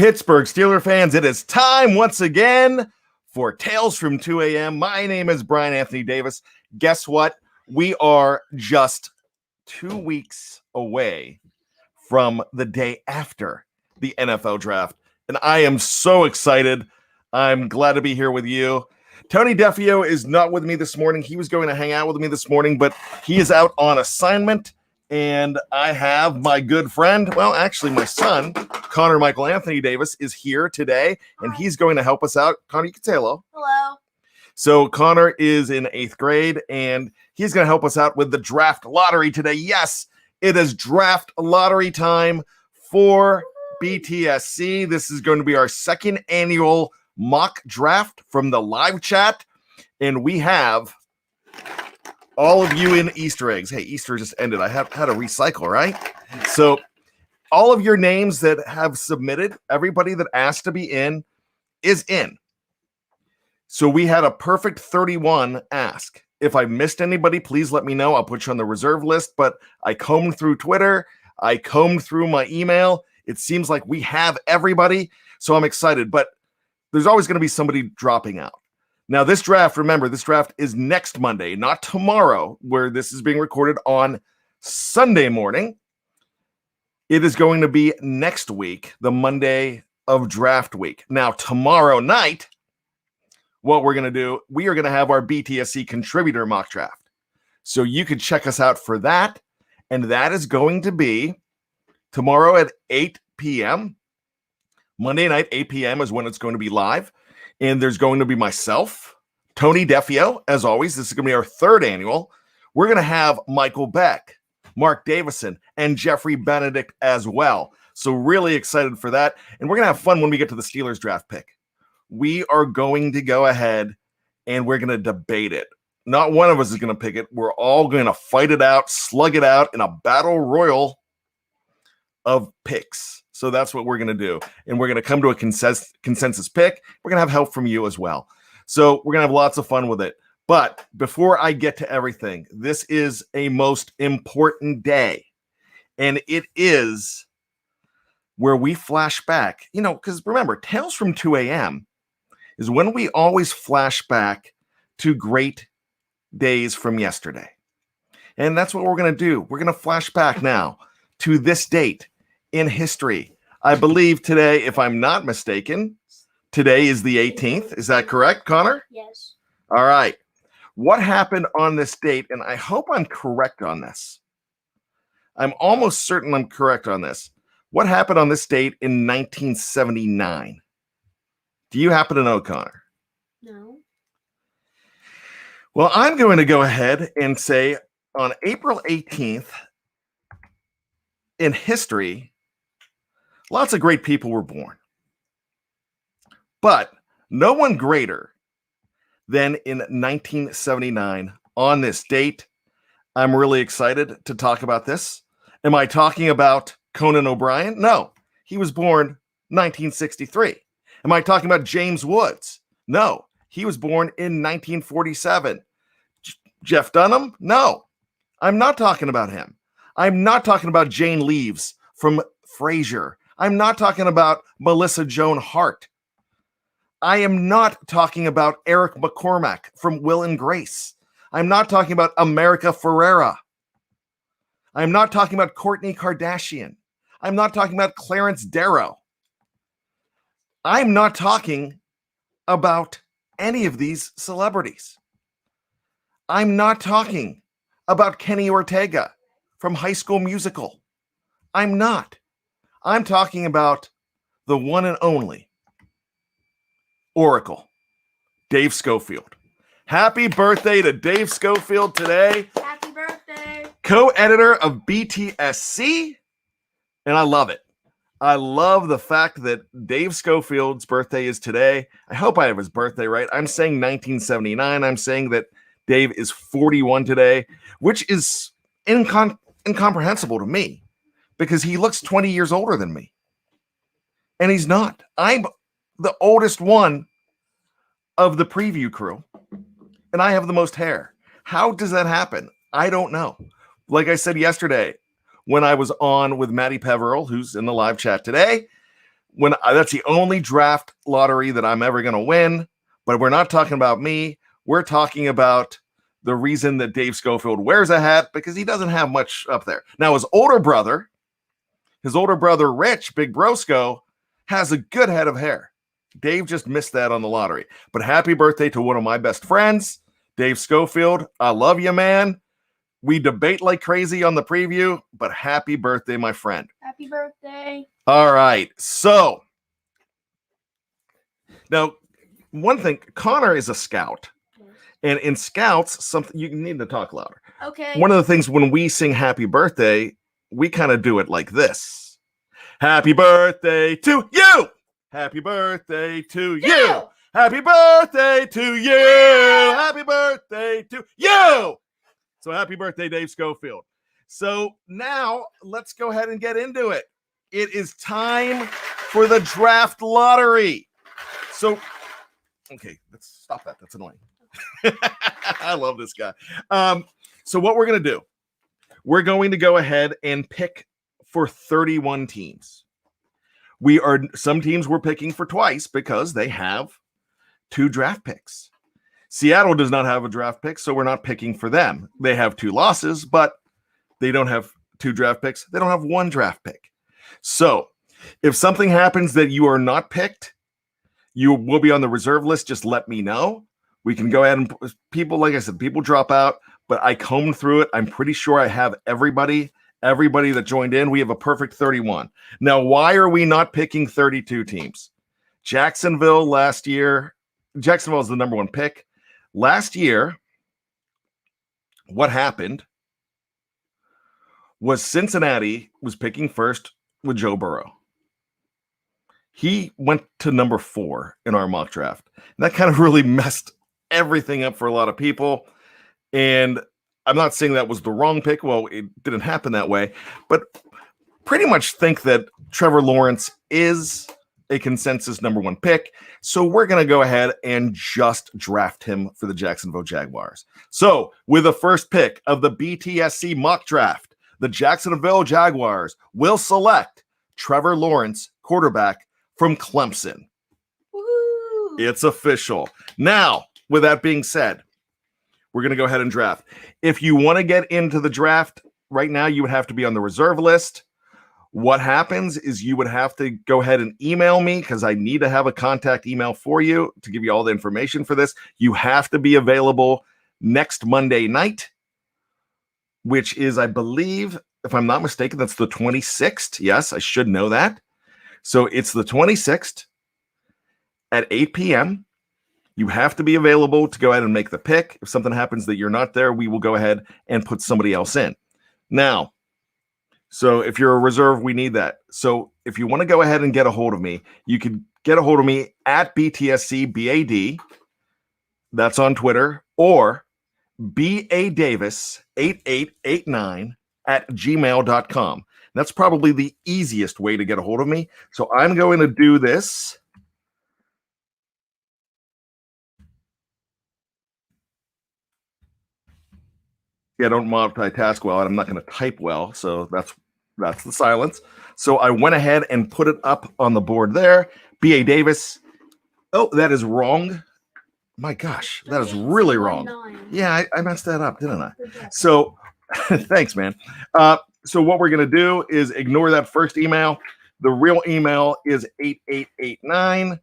Pittsburgh Steelers fans, it is time once again for Tales from 2 a.m. My name is Brian Anthony Davis. Guess what? We are just 2 weeks away from the day after the NFL draft, and I am so excited. I'm glad to be here with you. Tony Defio is not with me this morning. He was going to hang out with me this morning, but he is out on assignment. And I have my good friend, well, actually my son, Connor Michael Anthony Davis, is here today, and he's going to help us out. Connor, you can say hello. Hello. So Connor is in 8th grade, and he's going to help us out with the draft lottery today. Yes, it is draft lottery time for BTSC. This is going to be our second annual mock draft from the live chat, and we have all of you in Easter eggs. Hey, Easter just ended. I had to recycle, right? So all of your names that have submitted, everybody that asked to be in is in. So we had a perfect 31 ask. If I missed anybody, please let me know. I'll put you on the reserve list. But I combed through Twitter. I combed through my email. It seems like we have everybody. So I'm excited. But there's always going to be somebody dropping out. Now, this draft, remember, this draft is next Monday, not tomorrow, where this is being recorded on Sunday morning. It is going to be next week, the Monday of draft week. Now, tomorrow night, what we're going to do, we are going to have our BTSC contributor mock draft. So you can check us out for that. And that is going to be tomorrow at 8 p.m. Monday night, 8 p.m. is when it's going to be live. And there's going to be myself, Tony Defio, as always. This is going to be our third annual. We're going to have Michael Beck, Mark Davison, and Jeffrey Benedict as well. So really excited for that. And we're going to have fun when we get to the Steelers draft pick. We are going to go ahead and we're going to debate it. Not one of us is going to pick it. We're all going to fight it out, slug it out in a battle royal of picks. So that's what we're going to do. And we're going to come to a consensus pick. We're going to have help from you as well. So we're going to have lots of fun with it. But before I get to everything, this is a most important day. And it is where we flash back. You know, because remember, Tales from 2 a.m. is when we always flash back to great days from yesterday. And that's what we're going to do. We're going to flash back now to this date in history. I believe today, if I'm not mistaken, today is the 18th. Is that correct, Connor? Yes. All right. What happened on this date? And I hope I'm correct on this. I'm almost certain I'm correct on this. What happened on this date in 1979? Do you happen to know, Connor? No. Well, I'm going to go ahead and say on April 18th, in history, lots of great people were born. But no one greater than in 1979 on this date. I'm really excited to talk about this. Am I talking about Conan O'Brien? No, he was born 1963. Am I talking about James Woods? No, he was born in 1947. Jeff Dunham? No, I'm not talking about him. I'm not talking about Jane Leaves from Frasier. I'm not talking about Melissa Joan Hart. I am not talking about Eric McCormack from Will and Grace. I'm not talking about America Ferrera. I'm not talking about Kourtney Kardashian. I'm not talking about Clarence Darrow. I'm not talking about any of these celebrities. I'm not talking about Kenny Ortega from High School Musical. I'm not. I'm talking about the one and only Oracle, Dave Schofield. Happy birthday to Dave Schofield today. Happy birthday. Co-editor of BTSC. And I love it. I love the fact that Dave Schofield's birthday is today. I hope I have his birthday right. I'm saying 1979. I'm saying that Dave is 41 today, which is incomprehensible to me because he looks 20 years older than me. And he's not. I'm the oldest one of the preview crew, and I have the most hair. How does that happen? I don't know. Like I said yesterday, when I was on with Maddie Peveril, who's in the live chat today, That's the only draft lottery that I'm ever going to win. But we're not talking about me. We're talking about the reason that Dave Schofield wears a hat, because he doesn't have much up there. Now, his older brother, Rich, Big Brosco, has a good head of hair. Dave just missed that on the lottery. But happy birthday to one of my best friends, Dave Schofield. I love you, man. We debate like crazy on the preview, but happy birthday, my friend. Happy birthday. All right. So now, one thing, Connor is a scout. And in scouts, something you need to talk louder. Okay. One of the things when we sing happy birthday, we kind of do it like this. Happy birthday to you. Happy birthday to you. Happy birthday to you. Happy birthday to you. So happy birthday, Dave Schofield. So now let's go ahead and get into it. It is time for the draft lottery. So, okay, let's stop that. That's annoying. I love this guy. So what we're going to do, we're going to go ahead and pick for 31 teams. Some teams we're picking for twice because they have 2 draft picks. Seattle does not have a draft pick, so we're not picking for them. They have 2 losses, but they don't have 2 draft picks. They don't have 1 draft pick. So if something happens that you are not picked, you will be on the reserve list. Just let me know. We can go ahead and people, like I said, people drop out, but I combed through it. I'm pretty sure I have everybody that joined in. We have a perfect 31. Now, why are we not picking 32 teams? Jacksonville is the number 1 pick. Last year, what happened was Cincinnati was picking first with Joe Burrow. He went to number 4 in our mock draft. And that kind of really messed everything up for a lot of people. And I'm not saying that was the wrong pick. Well, it didn't happen that way. But pretty much think that Trevor Lawrence is a consensus number 1 pick. So we're going to go ahead and just draft him for the Jacksonville Jaguars. So with the first pick of the BTSC mock draft, the Jacksonville Jaguars will select Trevor Lawrence, quarterback from Clemson. Woo. It's official. Now, with that being said, we're going to go ahead and draft. If you want to get into the draft right now, you would have to be on the reserve list. What happens is you would have to go ahead and email me because I need to have a contact email for you to give you all the information for this. You have to be available next Monday night, which is, I believe, if I'm not mistaken, that's the 26th. Yes, I should know that. So it's the 26th at 8 p.m. You have to be available to go ahead and make the pick. If something happens that you're not there, we will go ahead and put somebody else in. Now, so if you're a reserve, we need that. So if you want to go ahead and get a hold of me, you can get a hold of me at BTSC BAD. That's on Twitter, or BADavis8889 at gmail.com. That's probably the easiest way to get a hold of me. So I'm going to do this. I don't multitask well, and I'm not going to type well, so that's the silence. So I went ahead and put it up on the board there. B.A. Davis. Oh, that is wrong. My gosh, that is really wrong. Yeah, I messed that up, didn't I? So thanks, man. So what we're going to do is ignore that first email. The real email is 8889.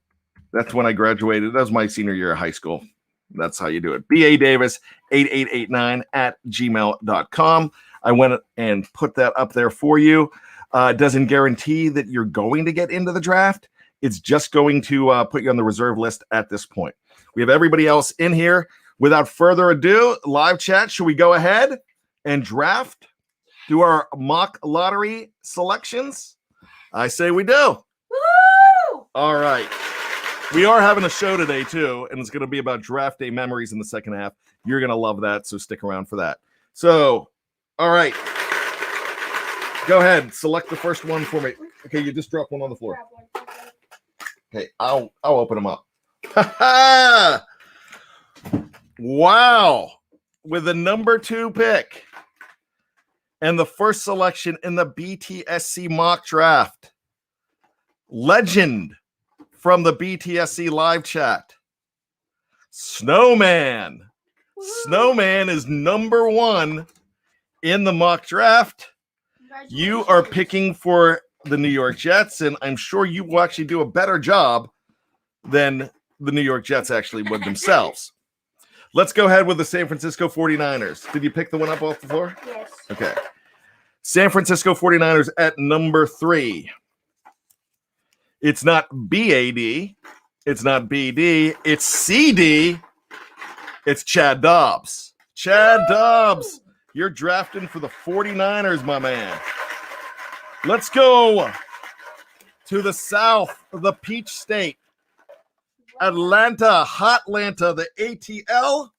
That's when I graduated. That was my senior year of high school. That's how you do it. BADavis8889 at gmail.com. I went and put that up there for you. It doesn't guarantee that you're going to get into the draft. It's just going to put you on the reserve list at this point. We have everybody else in here. Without further ado, live chat, should we go ahead and draft? Do our mock lottery selections? I say we do. Woo! All right. We are having a show today, too, and it's going to be about draft day memories in the second half. You're going to love that, so stick around for that. So, all right. Go ahead. Select the first one for me. Okay, you just dropped one on the floor. Okay, I'll open them up. Wow. With the number 2 pick and the first selection in the BTSC mock draft, legend from the BTSC live chat, Snowman. Woo! Snowman is number 1 in the mock draft. You are Congratulations. picking for the New York Jets, and I'm sure you will actually do a better job than the New York Jets actually would themselves. Let's go ahead with the San Francisco 49ers. Did you pick the one up off the floor? Yes. Okay. San Francisco 49ers at number 3. It's not BAD. It's not BD. It's CD. It's Chad Dobbs. Chad Dobbs. You're drafting for the 49ers, my man. Let's go to the south of the Peach State. Atlanta, Hotlanta, the ATL.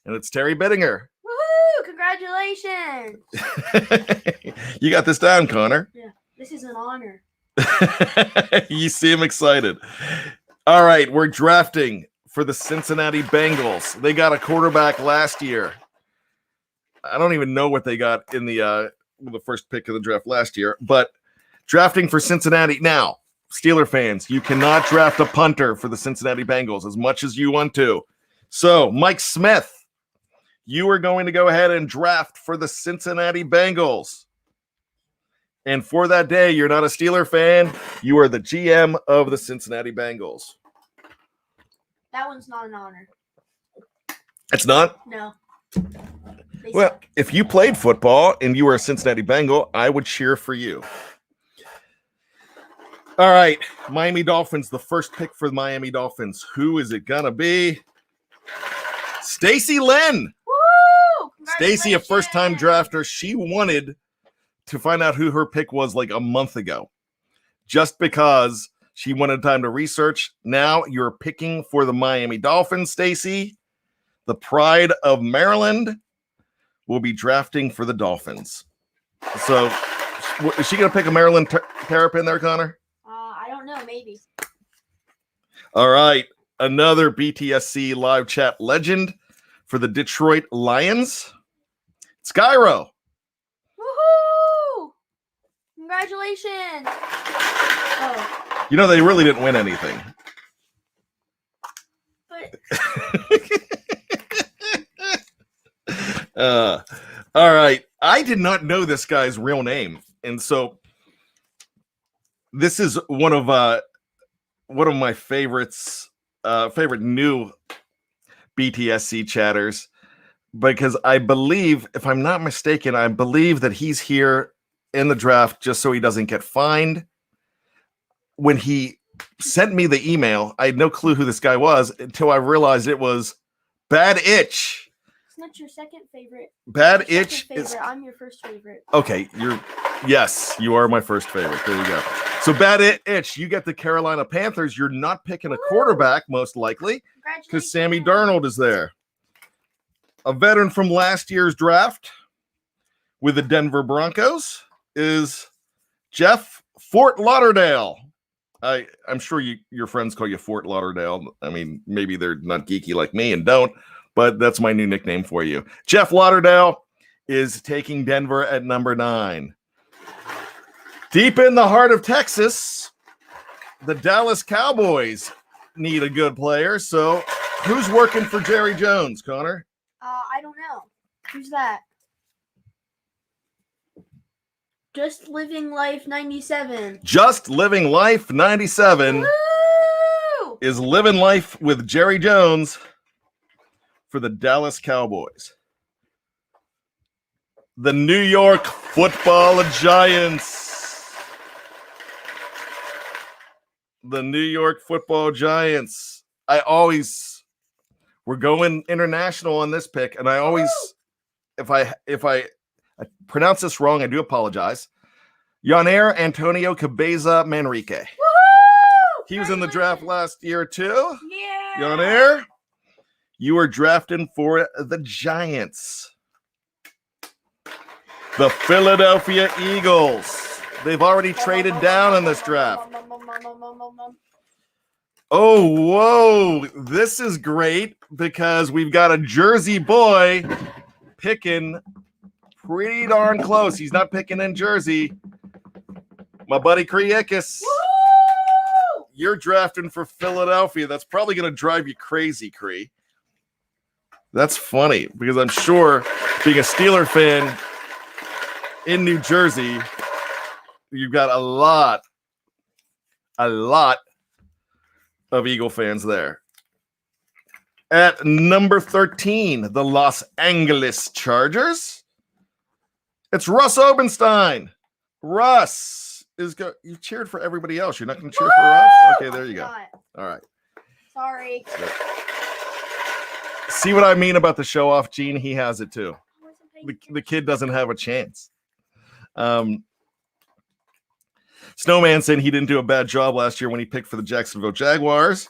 And it's Terry Bittinger. Woohoo! Congratulations. You got this down, Connor. Yeah, this is an honor. You seem excited. All right, we're drafting for the Cincinnati Bengals. They got a quarterback last year. I don't even know what they got in the first pick of the draft last year, but drafting for Cincinnati now. Steeler fans, you cannot draft a punter for the Cincinnati Bengals as much as you want to. So, Mike Smith, you are going to go ahead and draft for the Cincinnati Bengals. And for that day, you're not a Steeler fan. You are the GM of the Cincinnati Bengals. That one's not an honor. It's not? No. They Well, suck. if you played football and you were a Cincinnati Bengal, I would cheer for you. All right, Miami Dolphins, the first pick for the Miami Dolphins. Who is it gonna be? Stacy Lynn. Woo! Stacy, a first-time Congratulations. drafter. She wanted to find out who her pick was like a month ago, just because she wanted time to research. Now you're picking for the Miami Dolphins, Stacy. The pride of Maryland will be drafting for the Dolphins. So, is she gonna pick a Maryland Terrapin there, Connor? I don't know. Maybe. All right, another BTSC live chat legend for the Detroit Lions, Skyro. Woohoo! Congratulations. Oh, You know, they really didn't win anything. but All right, I did not know this guy's real name, and so this is one of my favorites, favorite new BTSC chatters, because I believe, if I'm not mistaken, I believe that he's here in the draft just so he doesn't get fined. When he sent me the email, I had no clue who this guy was until I realized it was Bad Itch. it's not your second favorite. Bad Your Itch second is favorite. I'm your first favorite. okay. Yes, you are my first favorite. There you go. So Bad Itch, you get the Carolina Panthers. You're not picking a quarterback, most likely, Congratulations. because Sammy Darnold is there. A veteran from last year's draft with the Denver Broncos is Jeff Fort Lauderdale. I'm sure your friends call you Fort Lauderdale. I mean, maybe they're not geeky like me and don't, but that's my new nickname for you. Jeff Lauderdale is taking Denver at number 9. Deep in the heart of Texas, the Dallas Cowboys need a good player. So who's working for Jerry Jones, Connor? I don't know. Who's that? Just Living Life 97. Just Living Life 97 Woo! is living life with Jerry Jones for the Dallas Cowboys. The New York Football Giants. The New York Football Giants. We're going international on this pick, and I always, if I pronounce this wrong, I do apologize. Yanair Antonio Cabeza Manrique. Woohoo! He was in the draft last year too. Yeah. Yanair, you are drafting for the Giants. The Philadelphia Eagles. They've already traded down in this draft. Oh, whoa. This is great because we've got a Jersey boy picking pretty darn close. He's not picking in Jersey. My buddy Kriekis. Woo! You're drafting for Philadelphia. That's probably going to drive you crazy, Kree. That's funny because I'm sure being a Steeler fan in New Jersey, you've got a lot of Eagle fans there. At number 13, the Los Angeles Chargers. It's Russ Obenstein. Russ is you cheered for everybody else. You're not going to cheer for Russ? Okay, there you go. All right. Sorry. See what I mean about the show off gene? He has it too. The kid doesn't have a chance. Snowman said he didn't do a bad job last year when he picked for the Jacksonville Jaguars.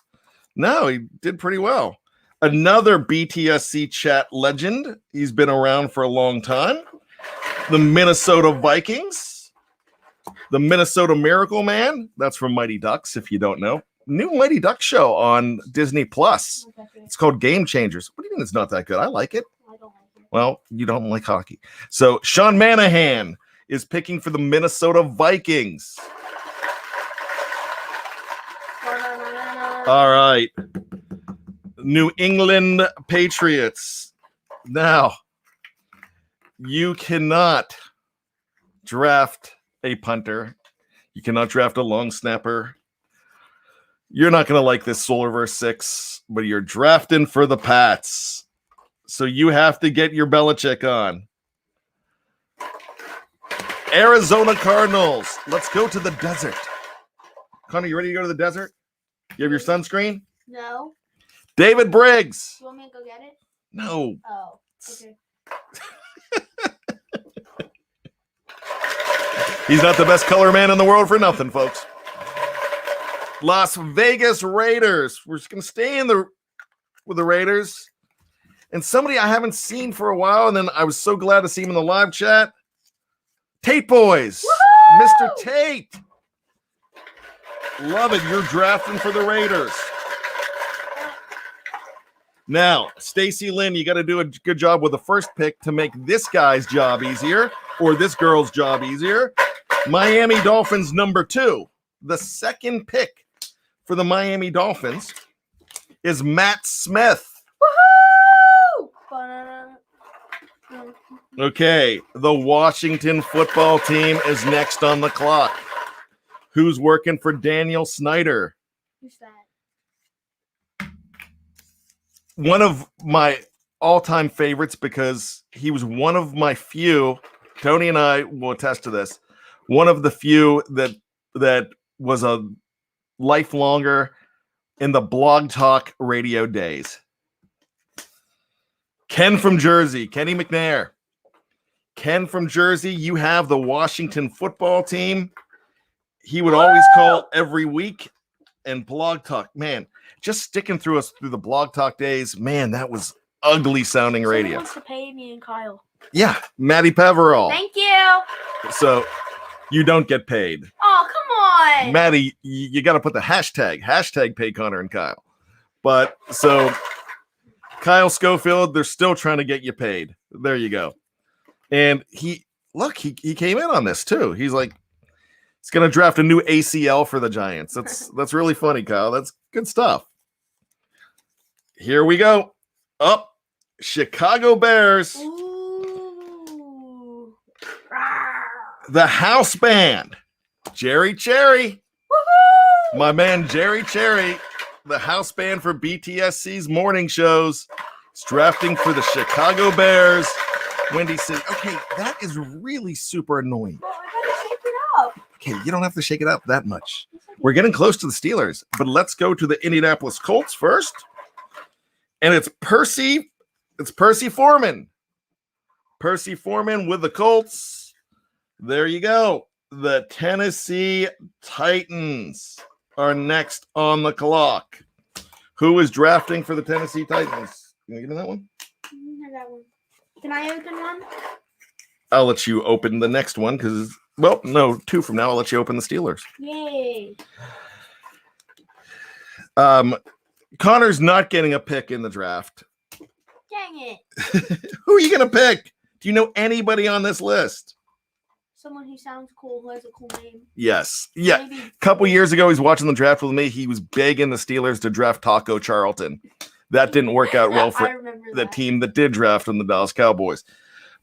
No, he did pretty well. Another BTSC chat legend. He's been around for a long time. The Minnesota Vikings. The Minnesota Miracle Man. That's from Mighty Ducks, if you don't know. New Mighty Ducks show on Disney Plus. It's called Game Changers. What do you mean it's not that good? I like it. I don't like it. Well, you don't like hockey. So Sean Manahan is picking for the Minnesota Vikings. All right. New England Patriots. Now, you cannot draft a punter. You cannot draft a long snapper. You're not going to like this Solarverse 6, but you're drafting for the Pats. So you have to get your Belichick on. Arizona Cardinals. Let's go to the desert. Connor, you ready to go to the desert? You have your sunscreen? No. David Briggs. You want me to go get it? No. Oh, okay. He's not the best color man in the world for nothing, folks. Las Vegas Raiders. We're just going to stay with the Raiders. And somebody I haven't seen for a while, and then I was so glad to see him in the live chat. Tate Boys. Woo-hoo! Mr. Tate. Love it. You're drafting for the Raiders. Now, Stacy Lynn, you got to do a good job with the first pick to make this guy's job easier or this girl's job easier. Miami Dolphins number 2. The second pick for the Miami Dolphins is Matt Smith. Woohoo! Okay, the Washington football team is next on the clock. Who's working for Daniel Snyder? Who's that? One of my all-time favorites because he was one of my few, Tony and I will attest to this, one of the few that was a lifelonger in the Blog Talk radio days. Ken from Jersey, Kenny McNair. Ken from Jersey, you have the Washington football team. He would always call every week and Blog Talk. Man, just sticking through us through the Blog Talk days, man, that was ugly sounding radio. Someone wants to pay me and Kyle. Yeah, Matty Peverall. Thank you. So you don't get paid. Oh, come on. Maddie, you got to put the hashtag pay Connor and Kyle. But so Kyle Schofield, they're still trying to get you paid. There you go. And he came in on this too. He's like, he's going to draft a new ACL for the Giants. That's really funny, Kyle. That's good stuff. Here we go. Up, Chicago Bears. Ooh. The house band. Jerry Cherry. Woohoo! My man Jerry Cherry, the house band for BTSC's morning shows, is drafting for the Chicago Bears. Wendy said, okay, that is really super annoying. Well, I gotta shake it up. Okay, you don't have to shake it up that much. We're getting close to the Steelers, but let's go to the Indianapolis Colts first. And it's Percy Foreman. Percy Foreman with the Colts. There you go. The Tennessee Titans are next on the clock. Who is drafting for the Tennessee Titans? Can you get in that one? I got one. Can I open one? I'll let you open the next one because, well, no, 2 from now. I'll let you open the Steelers. Yay. Connor's not getting a pick in the draft. Dang it. Who are you going to pick? Do you know anybody on this list? someone who sounds cool, who has a cool name. Yes. Yeah. Maybe A couple years ago, he's watching the draft with me. He was begging the Steelers to draft Taco Charlton. That didn't work out well I for remember the that. team that did draft him, the Dallas Cowboys.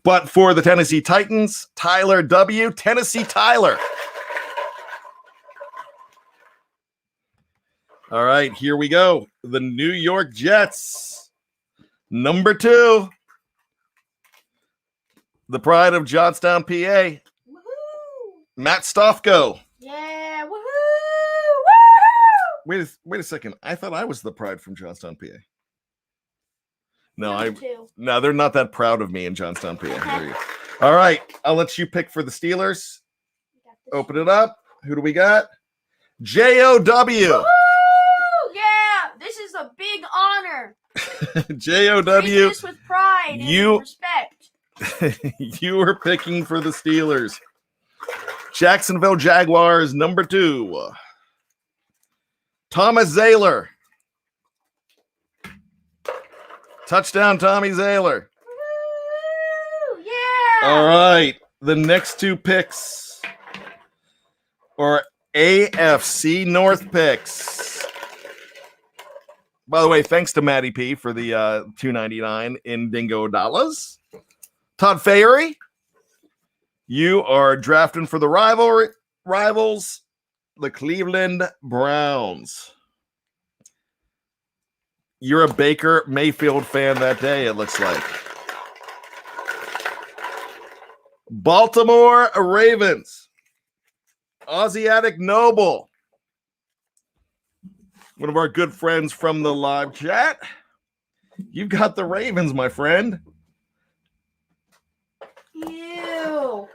But for the Tennessee Titans, Tyler W. Tennessee Tyler. All right, here we go. The New York Jets. Number 2. The pride of Johnstown, PA. Woohoo! Matt Stofko. Yeah, woohoo! Woo! Wait a second. I thought I was the pride from Johnstown, PA. No, Number 2. No, they're not that proud of me in Johnstown, PA. There you go. All right, I'll let you pick for the Steelers. Open it up. Who do we got? J-O-W. Woohoo! Yeah, this is a big honor. J-O-W. Treat this with pride and respect. You were picking for the Steelers. Jacksonville Jaguars, number 2. Thomas Zahler. Touchdown, Tommy Zahler. Woo! Yeah. All right. The next 2 picks are AFC North picks. By the way, thanks to Matty P for the $2.99 in Dingo Dollars. Todd Fayeri, you are drafting for the rivals, the Cleveland Browns. You're a Baker Mayfield fan that day, it looks like. Baltimore Ravens. Asiatic Noble. One of our good friends from the live chat. You've got the Ravens, my friend. Ew.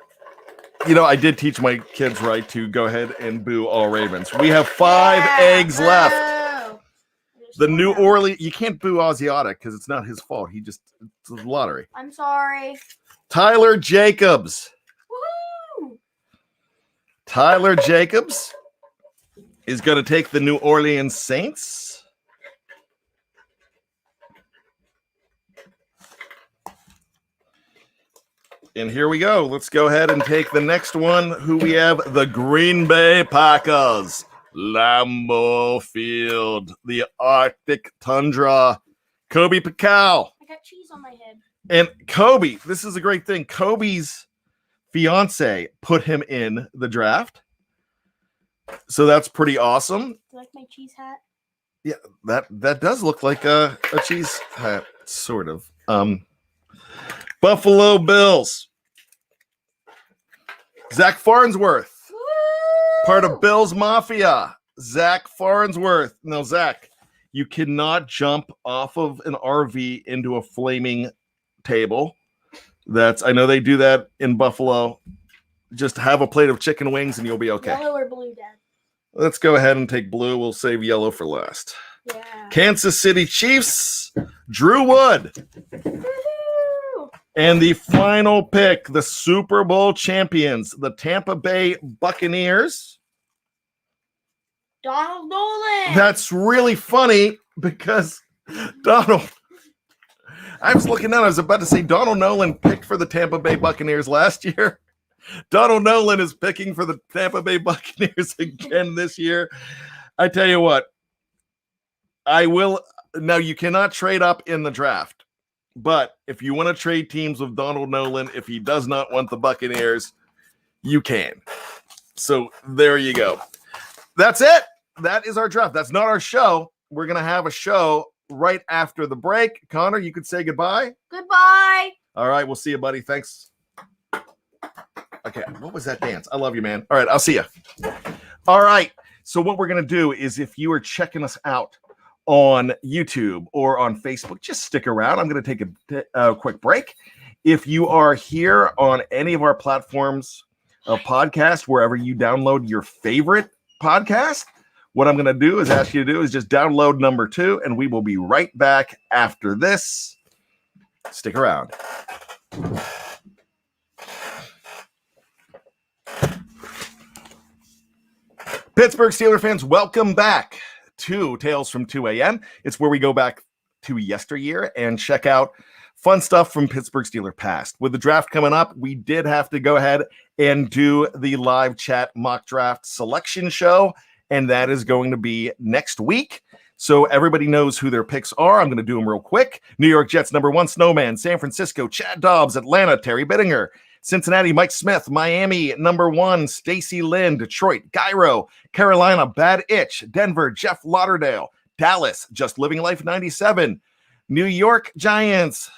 You know, I did teach my kids right to go ahead and boo all Ravens. We have 5 eggs left. Oh. The New Orleans, you can't boo Asiatic because it's not his fault. It's the lottery. I'm sorry. Tyler Jacobs. Woohoo! Tyler Jacobs is going to take the New Orleans Saints. And here we go. Let's go ahead and take the next one. Who we have? The Green Bay Packers. Lambeau Field. The Arctic Tundra. Kobe Pacau. I got cheese on my head. And Kobe, this is a great thing. Kobe's fiance put him in the draft. So that's pretty awesome. Do you like my cheese hat? Yeah, that does look like a cheese hat, sort of. Buffalo Bills. Zach Farnsworth, Woo! part of Bills Mafia. Zach Farnsworth. Now, Zach, you cannot jump off of an RV into a flaming table. I know they do that in Buffalo. Just have a plate of chicken wings and you'll be okay. Yellow or blue, Dad? Let's go ahead and take blue. We'll save yellow for last. Yeah. Kansas City Chiefs, Drew Wood. Woohoo! And the final pick, the Super Bowl champions, the Tampa Bay Buccaneers. Donald Nolan. That's really funny because Donald, I was looking at it, I was about to say Donald Nolan picked for the Tampa Bay Buccaneers last year. Donald Nolan is picking for the Tampa Bay Buccaneers again this year. I tell you what, I will. Now, you cannot trade up in the draft, but if you want to trade teams with Donald Nolan, if he does not want the Buccaneers, you can. So there you go. That's it. That is our draft. That's not our show. We're going to have a show right after the break. Connor, you could say goodbye. Goodbye. All right. We'll see you, buddy. Thanks. Okay. What was that dance? I love you, man. All right. I'll see you. All right. So what we're going to do is if you are checking us out on YouTube or on Facebook, just stick around. I'm going to take a quick break. If you are here on any of our platforms of podcast, wherever you download your favorite podcast, what I'm going to do is ask you to do is just download number 2, and we will be right back after this. Stick around. Pittsburgh Steelers fans, welcome back to Tales from 2 a.m. It's where we go back to yesteryear and check out fun stuff from Pittsburgh Steelers past. With the draft coming up, we did have to go ahead and do the live chat mock draft selection show. And that is going to be next week. So everybody knows who their picks are. I'm going to do them real quick. New York Jets, number 1, Snowman. San Francisco, Chad Dobbs. Atlanta, Terry Bittinger. Cincinnati, Mike Smith. Miami, number 1, Stacy Lynn. Detroit, Gyro. Carolina, Bad Itch. Denver, Jeff Lauderdale. Dallas, Just Living Life 97. New York Giants,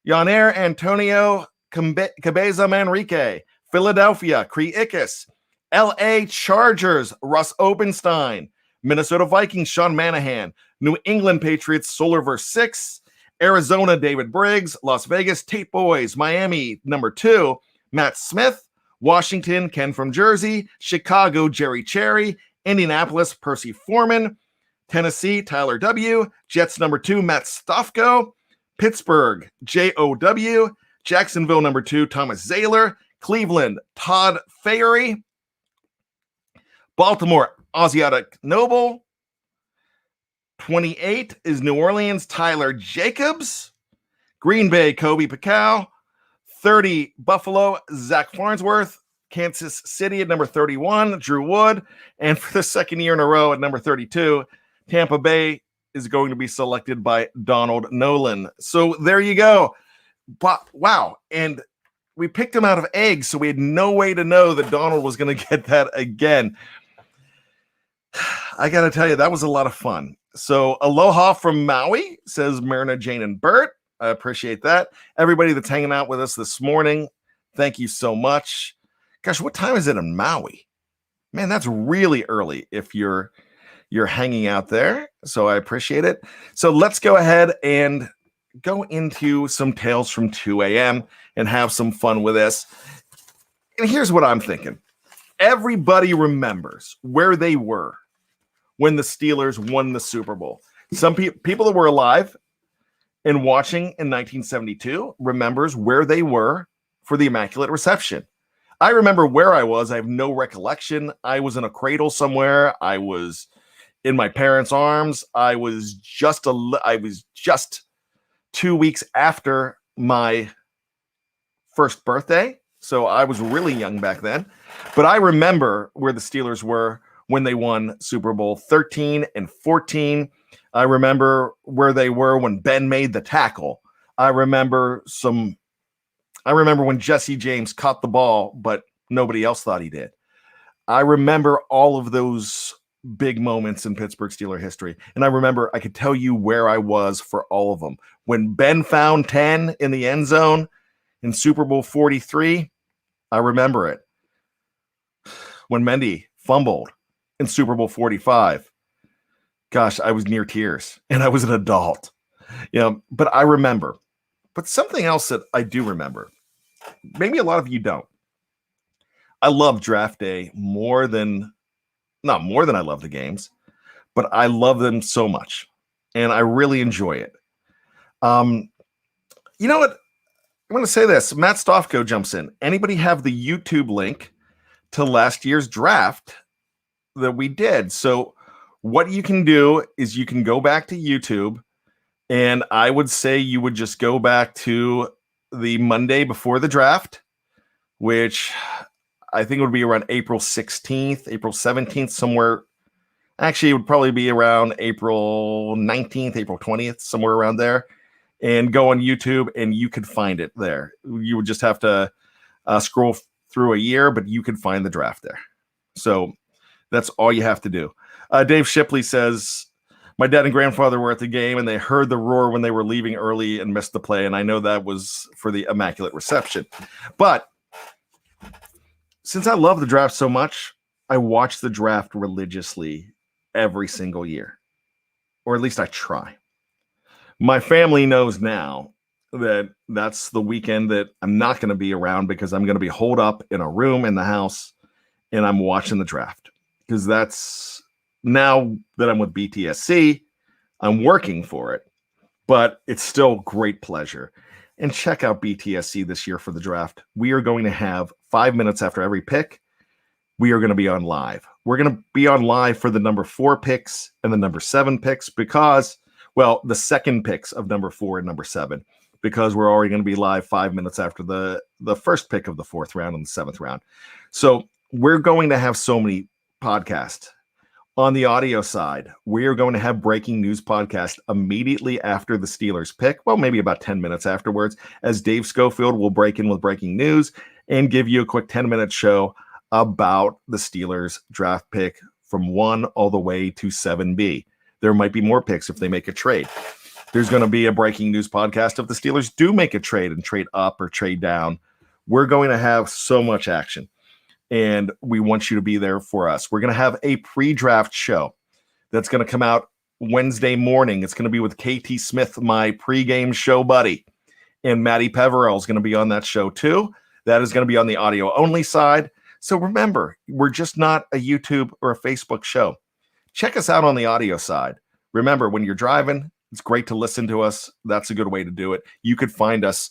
Yanair Antonio Cabeza Manrique. Philadelphia, Cree Ickes. LA Chargers, Russ Openstein. Minnesota Vikings, Sean Manahan. New England Patriots, Solarverse 6. Arizona, David Briggs. Las Vegas, Tate Boys. Miami, number 2, Matt Smith. Washington, Ken from Jersey. Chicago, Jerry Cherry. Indianapolis, Percy Foreman. Tennessee, Tyler W. Jets, number 2, Matt Stofko. Pittsburgh, J.O.W. Jacksonville, number 2, Thomas Zahler. Cleveland, Todd Fairy. Baltimore, Asiatic Noble. 28 is New Orleans, Tyler Jacobs. Green Bay, Kobe Pacau. 30, Buffalo, Zach Farnsworth. Kansas City at number 31, Drew Wood. And for the second year in a row at number 32, Tampa Bay is going to be selected by Donald Nolan. So there you go. But, wow. And we picked him out of eggs, so we had no way to know that Donald was going to get that again. I got to tell you, that was a lot of fun. So aloha from Maui, says Myrna, Jane, and Bert. I appreciate that. Everybody that's hanging out with us this morning, thank you so much. Gosh, what time is it in Maui? Man, that's really early if you're hanging out there. So I appreciate it. So let's go ahead and go into some Tales from 2 a.m. and have some fun with this. And here's what I'm thinking. Everybody remembers where they were when the Steelers won the Super Bowl. Some people that were alive and watching in 1972 remembers where they were for the Immaculate Reception. I remember where I was. I have no recollection. I was in a cradle somewhere. I was in my parents' arms. I was just 2 weeks after my first birthday. So I was really young back then. But I remember where the Steelers were when they won Super Bowl 13 and 14. I remember where they were when Ben made the tackle. I remember when Jesse James caught the ball, but nobody else thought he did. I remember all of those big moments in Pittsburgh Steeler history. And I remember I could tell you where I was for all of them. When Ben found 10 in the end zone in Super Bowl 43, I remember it. When Mendy fumbled in Super Bowl 45, gosh, I was near tears and I was an adult. But I remember. But something else that I do remember, maybe a lot of you don't. I love draft day not more than I love the games, but I love them so much and I really enjoy it. You know what? I'm going to say this. Matt Stofko jumps in. Anybody have the YouTube link to last year's draft that we did? So what you can do is you can go back to YouTube, and I would say you would just go back to the Monday before the draft, which I think it would be around April 16th, April 17th, somewhere. Actually, it would probably be around April 19th, April 20th, somewhere around there. And go on YouTube, and you could find it there. You would just have to scroll through a year, but you could find the draft there. So that's all you have to do. Dave Shipley says, my dad and grandfather were at the game, and they heard the roar when they were leaving early and missed the play. And I know that was for the Immaculate Reception. But since I love the draft so much, I watch the draft religiously every single year, or at least I try. My family knows now that that's the weekend that I'm not going to be around because I'm going to be holed up in a room in the house and I'm watching the draft, because that's now that I'm with BTSC, I'm working for it, but it's still great pleasure. And check out BTSC this year for the draft. We are going to have 5 minutes after every pick. We are going to be on live. We're going to be on live for the number 4 picks and the number 7 picks because, well, the second picks of number 4 and number 7, because we're already going to be live 5 minutes after the first pick of the 4th round and the 7th round. So we're going to have so many podcasts. On the audio side, we are going to have breaking news podcast immediately after the Steelers pick. Well, maybe about 10 minutes afterwards, as Dave Schofield will break in with breaking news and give you a quick 10-minute show about the Steelers draft pick from 1 all the way to 7B. There might be more picks if they make a trade. There's going to be a breaking news podcast if the Steelers do make a trade and trade up or trade down. We're going to have so much action, and we want you to be there for us. We're going to have a pre-draft show that's going to come out Wednesday morning. It's going to be with KT Smith, my pregame show buddy, and Maddie Peverell is going to be on that show too. That is going to be on the audio only side. So remember, we're just not a YouTube or a Facebook show. Check us out on the audio side. Remember, when you're driving, it's great to listen to us. That's a good way to do it. You could find us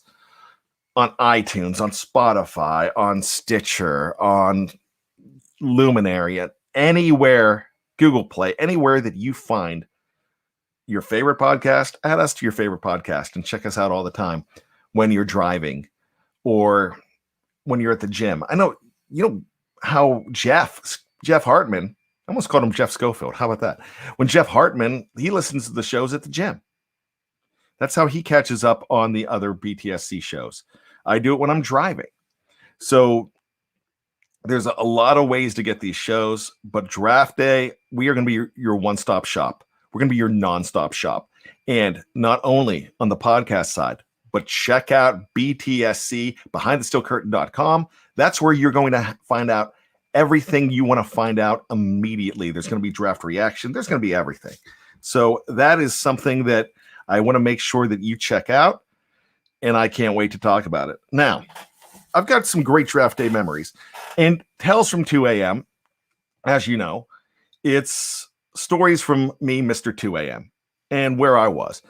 on iTunes, on Spotify, on Stitcher, on Luminary, anywhere, Google Play, anywhere that you find your favorite podcast, add us to your favorite podcast and check us out all the time when you're driving or when you're at the gym. I know, you know how Jeff Hartman, I almost called him Jeff Schofield. How about that? When Jeff Hartman, he listens to the shows at the gym. That's how he catches up on the other BTSC shows. I do it when I'm driving. So there's a lot of ways to get these shows, but draft day, we are going to be your one-stop shop. We're going to be your nonstop shop. And not only on the podcast side, but check out BTSC, BehindTheSteelCurtain.com. That's where you're going to find out everything you want to find out immediately. There's going to be draft reaction. There's going to be everything. So that is something that I want to make sure that you check out, and I can't wait to talk about it. Now, I've got some great draft day memories. And Tales from 2 a.m., as you know, it's stories from me, Mr. 2 a.m., and where I was.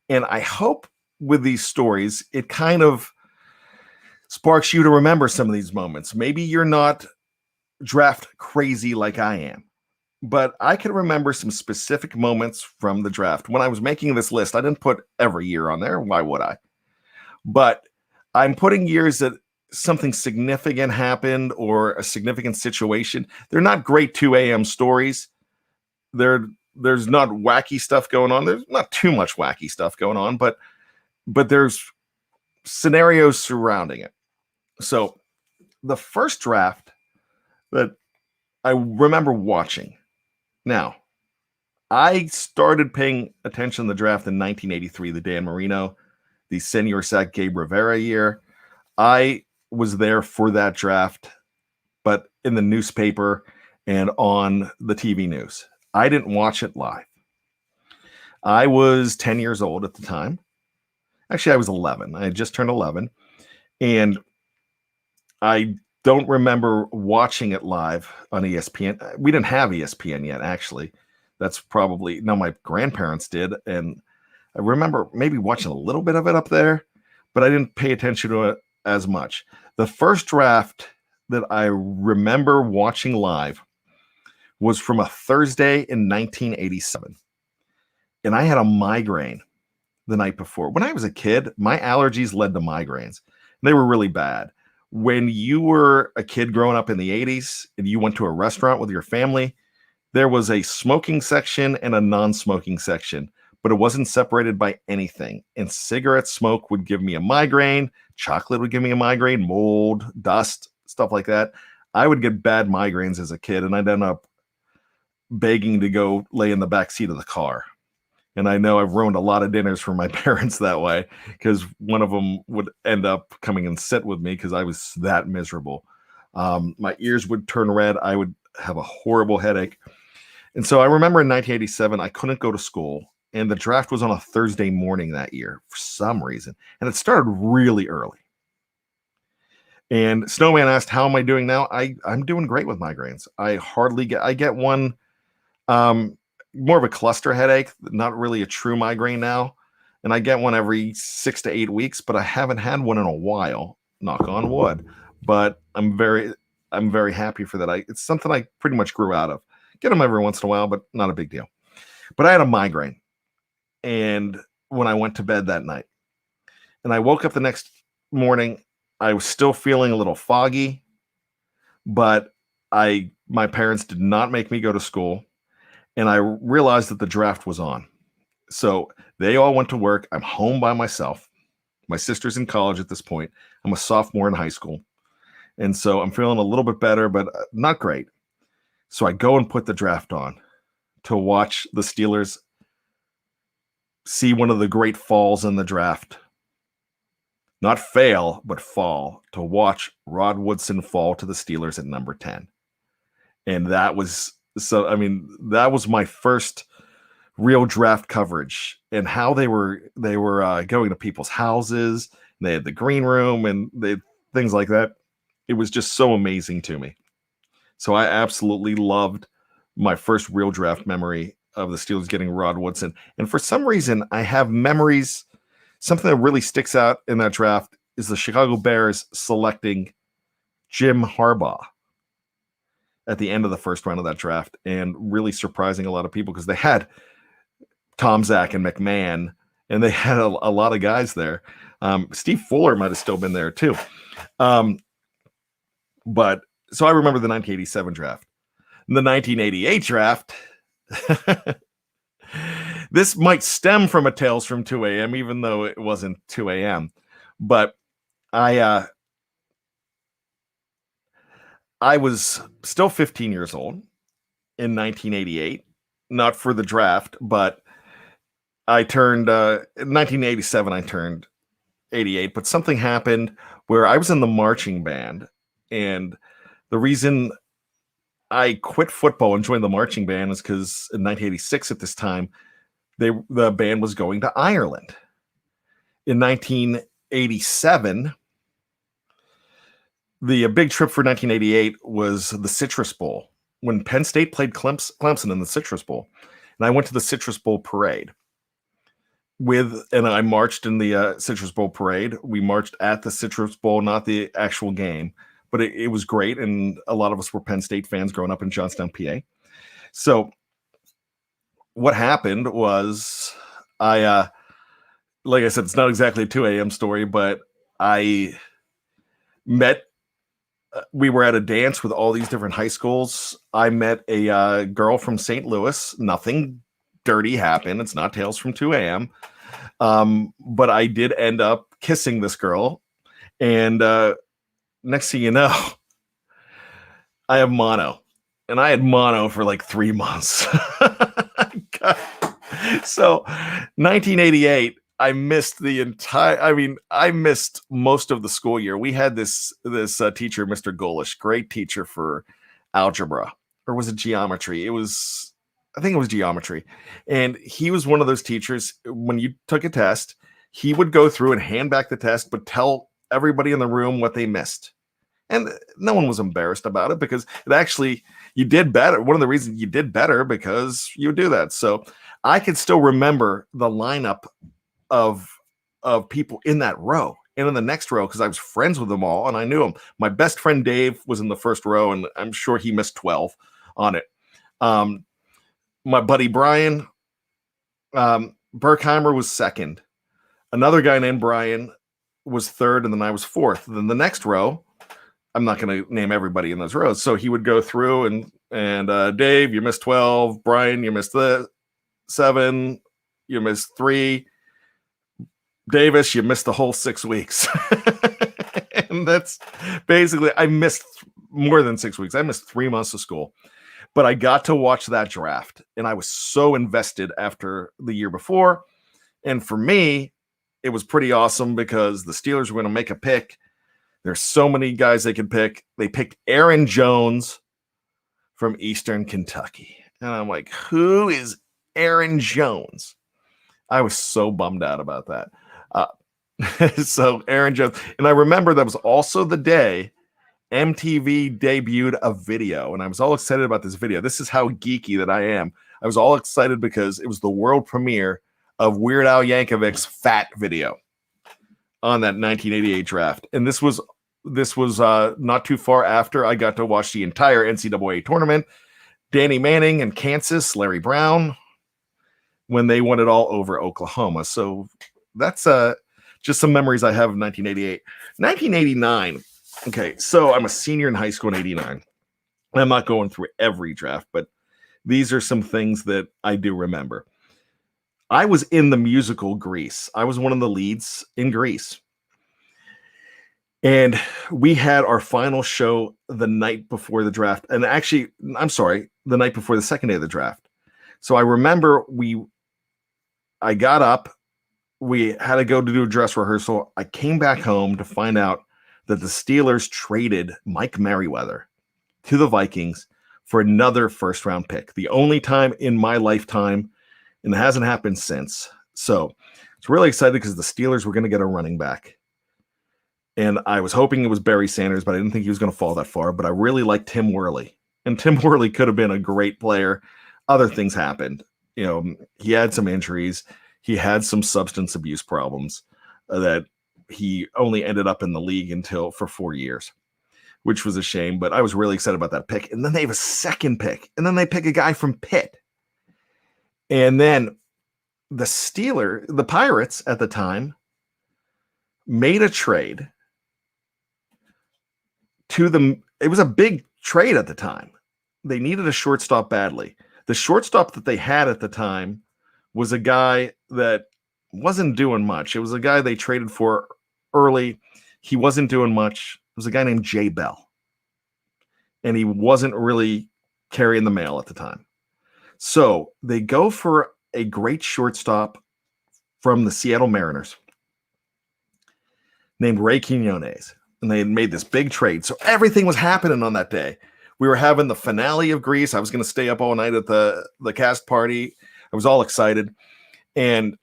And I hope with these stories, it kind of sparks you to remember some of these moments. Maybe you're not draft crazy like I am, but I can remember some specific moments from the draft. When I was making this list, I didn't put every year on there. Why would I? But I'm putting years that something significant happened or a significant situation. They're not great 2 a.m. stories. There's not wacky stuff going on. There's not too much wacky stuff going on, but there's scenarios surrounding it. So the first draft that I remember watching. Now, I started paying attention to the draft in 1983, the Dan Marino, the Senor Sac Gabe Rivera year. I was there for that draft, but in the newspaper and on the TV news. I didn't watch it live. I was 10 years old at the time. Actually, I was 11. I had just turned 11. And I don't remember watching it live on ESPN. We didn't have ESPN yet, actually. That's probably, no, my grandparents did. And I remember maybe watching a little bit of it up there, but I didn't pay attention to it as much. The first draft that I remember watching live was from a Thursday in 1987. And I had a migraine the night before. When I was a kid, my allergies led to migraines. They were really bad. When you were a kid growing up in the 80s and you went to a restaurant with your family, there was a smoking section and a non-smoking section, but it wasn't separated by anything. And cigarette smoke would give me a migraine. Chocolate would give me a migraine, mold, dust, stuff like that. I would get bad migraines as a kid, and I'd end up begging to go lay in the back seat of the car. And I know I've ruined a lot of dinners for my parents that way, because one of them would end up coming and sit with me because I was that miserable. My ears would turn red. I would have a horrible headache. And so I remember in 1987, I couldn't go to school. And the draft was on a Thursday morning that year for some reason. And it started really early. And Snowman asked, how am I doing now? I'm doing great with migraines. I get one, more of a cluster headache, not really a true migraine now. And I get one every 6 to 8 weeks, but I haven't had one in a while, knock on wood. But I'm very happy for that. It's something I pretty much grew out of. Get them every once in a while, but not a big deal. But I had a migraine. And when I went to bed that night, And I woke up the next morning. I was still feeling a little foggy, but my parents did not make me go to school. And I realized that the draft was on. So they all went to work. I'm home by myself. My sister's in college at this point. I'm a sophomore in high school. And so I'm feeling a little bit better, but not great. So I go and put the draft on to watch the Steelers see one of the great falls in the draft. Not fail, but fall. To watch Rod Woodson fall to the Steelers at number 10. And that was my first real draft coverage, and how they were going to people's houses. And they had the green room and things like that. It was just so amazing to me. So I absolutely loved my first real draft memory of the Steelers getting Rod Woodson. And for some reason, I have memories. Something that really sticks out in that draft is the Chicago Bears selecting Jim Harbaugh at the end of the first round of that draft, and really surprising a lot of people because they had Tom, Zach, and McMahon, and they had a lot of guys there. Steve Fuller might have still been there too. But so I remember the 1987 draft. The 1988 draft, this might stem from a Tales from 2 a.m., even though it wasn't 2 a.m. But I was still 15 years old in 1988, not for the draft, but I turned in 1987, I turned 88, but something happened where I was in the marching band, and the reason I quit football and joined the marching band is because in 1986 at this time, the band was going to Ireland. In 1987, the big trip for 1988 was the Citrus Bowl, when Penn State played Clemson in the Citrus Bowl. And I went to the Citrus Bowl parade and I marched in the Citrus Bowl parade. We marched at the Citrus Bowl, not the actual game, but it was great. And a lot of us were Penn State fans growing up in Johnstown, PA. So what happened was like I said, it's not exactly a 2 a.m. story, but we were at a dance with all these different high schools. I met a girl from St. Louis. Nothing dirty happened. It's not Tales from 2 a.m. But I did end up kissing this girl. And next thing you know, I have mono. And I had mono for like 3 months. So 1988, I missed I missed most of the school year. We had this teacher, Mr. Golish, great teacher for algebra, or was it geometry? I think it was geometry. And he was one of those teachers, when you took a test, he would go through and hand back the test, but tell everybody in the room what they missed. And no one was embarrassed about it, because you did better. One of the reasons you did better because you would do that. So I could still remember the lineup of people in that row and in the next row, because I was friends with them all and I knew them. My best friend Dave was in the first row, and I'm sure he missed 12 on it. My buddy Brian Berkheimer was second. Another guy named Brian was third, and then I was fourth. Then the next row, I'm not going to name everybody in those rows. So he would go through and Dave, you missed 12. Brian, you missed 7. You missed 3. Davis, you missed the whole 6 weeks. And that's basically, I missed more than 6 weeks. I missed 3 months of school. But I got to watch that draft, and I was so invested after the year before. And for me, it was pretty awesome because the Steelers were going to make a pick. There's so many guys they could pick. They picked Aaron Jones from Eastern Kentucky. And I'm like, who is Aaron Jones? I was so bummed out about that. So Aaron Jones. And I remember that was also the day MTV debuted a video, and I was all excited about this video. This is how geeky that I am. I was all excited because it was the world premiere of Weird Al Yankovic's Fat video on that 1988 draft. And this was not too far after I got to watch the entire NCAA tournament. Danny Manning and Kansas, Larry Brown, when they won it all over Oklahoma. So that's just some memories I have of 1988. 1989. Okay, so I'm a senior in high school in 89. I'm not going through every draft, but these are some things that I do remember. I was in the musical Grease. I was one of the leads in Grease. And we had our final show the night before the draft. And actually, I'm sorry, the night before the second day of the draft. So I remember I got up, we had to go to do a dress rehearsal. I came back home to find out that the Steelers traded Mike Merriweather to the Vikings for another first round pick. The only time in my lifetime, and it hasn't happened since. So it's really excited because the Steelers were going to get a running back. And I was hoping it was Barry Sanders, but I didn't think he was going to fall that far. But I really liked Tim Worley. And Tim Worley could have been a great player. Other things happened. You know, he had some injuries. He had some substance abuse problems that he only ended up in the league for 4 years, which was a shame. But I was really excited about that pick. And then they have a second pick. And then they pick a guy from Pitt. And then the Pirates at the time made a trade to them. It was a big trade at the time. They needed a shortstop badly. The shortstop that they had at the time was a guy that wasn't doing much. It was a guy they traded for early. He wasn't doing much. It was a guy named Jay Bell. And he wasn't really carrying the mail at the time. So they go for a great shortstop from the Seattle Mariners named Ray Quinones. And they had made this big trade. So everything was happening on that day. We were having the finale of Grease. I was going to stay up all night at the cast party. I was all excited. And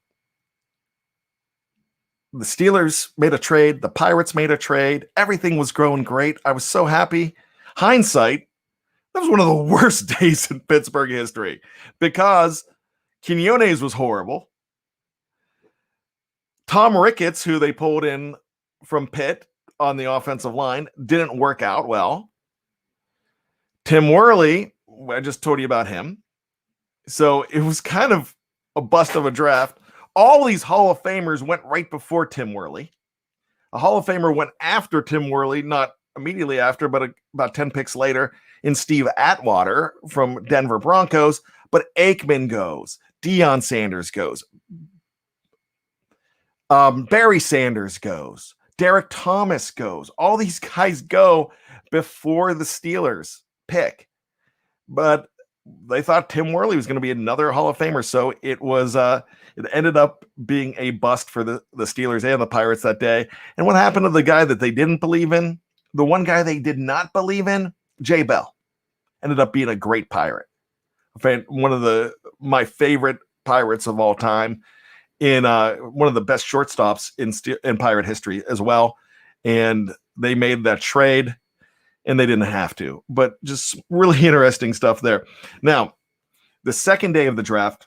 the Steelers made a trade. The Pirates made a trade. Everything was growing great. I was so happy. Hindsight, that was one of the worst days in Pittsburgh history because Quinones was horrible. Tom Ricketts, who they pulled in from Pitt on the offensive line, didn't work out well. Tim Worley, I just told you about him. So it was kind of a bust of a draft. All these Hall of Famers went right before Tim Worley. A Hall of Famer went after Tim Worley, not immediately after, but about 10 picks later, in Steve Atwater from Denver Broncos. But Aikman goes. Deion Sanders goes. Barry Sanders goes. Derek Thomas goes. All these guys go before the Steelers pick. But they thought Tim Worley was going to be another Hall of Famer. So it ended up being a bust for the Steelers and the Pirates that day. And what happened to the guy that they didn't believe in? The one guy they did not believe in, Jay Bell, ended up being a great Pirate. One of my favorite Pirates of all time, in one of the best shortstops in Pirate history as well. And they made that trade, and they didn't have to. But just really interesting stuff there. Now, the second day of the draft,